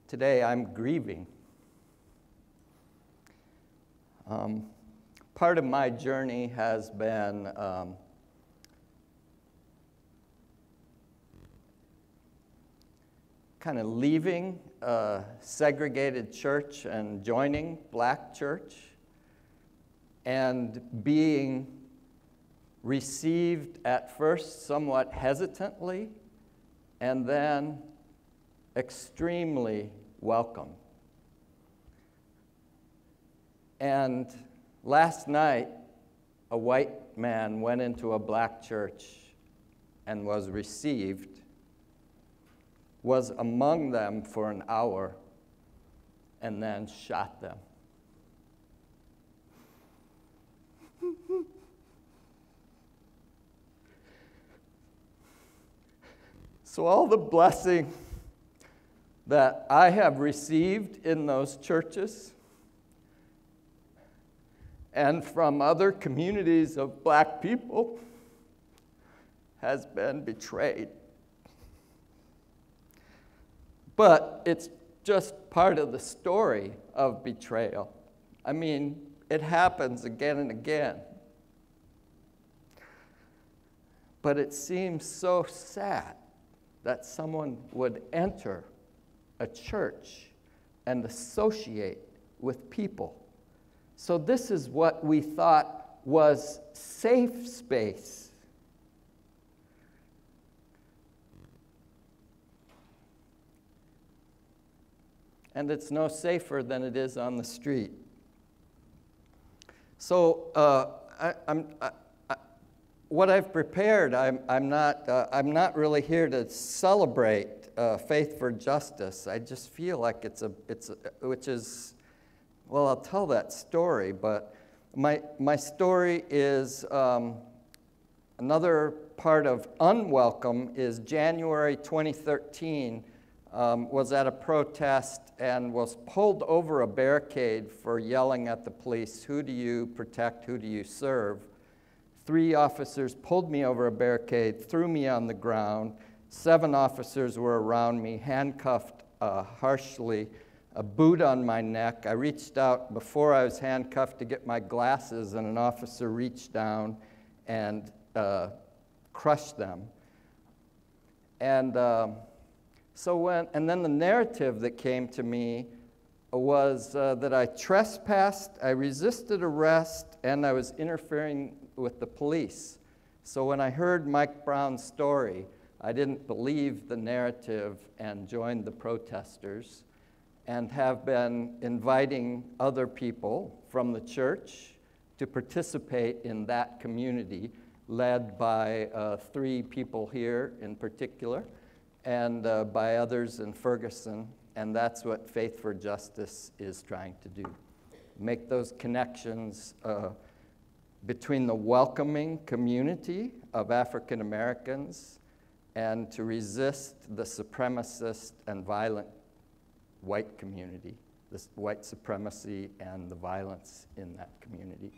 Today I'm grieving. Part of my journey has been kind of leaving a segregated church and joining black church and being received at first somewhat hesitantly and then extremely welcome. And last night, a white man went into a black church and was received, was among them for an hour, and then shot them. So all the blessing that I have received in those churches and from other communities of black people has been betrayed. But it's just part of the story of betrayal. I mean, it happens again and again. But it seems so sad that someone would enter a church and associate with people. So this is what we thought was safe space. And it's no safer than it is on the street. So what I've prepared, I'm not really here to celebrate faith for justice. I just feel like well, I'll tell that story, but my story is another part of unwelcome is January 2013, was at a protest and was pulled over a barricade for yelling at the police, "Who do you protect, who do you serve?" 3 officers pulled me over a barricade, threw me on the ground. 7 officers were around me, handcuffed harshly, a boot on my neck. I reached out before I was handcuffed to get my glasses, and an officer reached down and crushed them. And then the narrative that came to me was that I trespassed, I resisted arrest, and I was interfering with the police. So when I heard Mike Brown's story, I didn't believe the narrative and joined the protesters, and have been inviting other people from the church to participate in that community, led by 3 people here in particular, and by others in Ferguson, and that's what Faith for Justice is trying to do. Make those connections between the welcoming community of African Americans and to resist the supremacist and violent white community, this white supremacy and the violence in that community.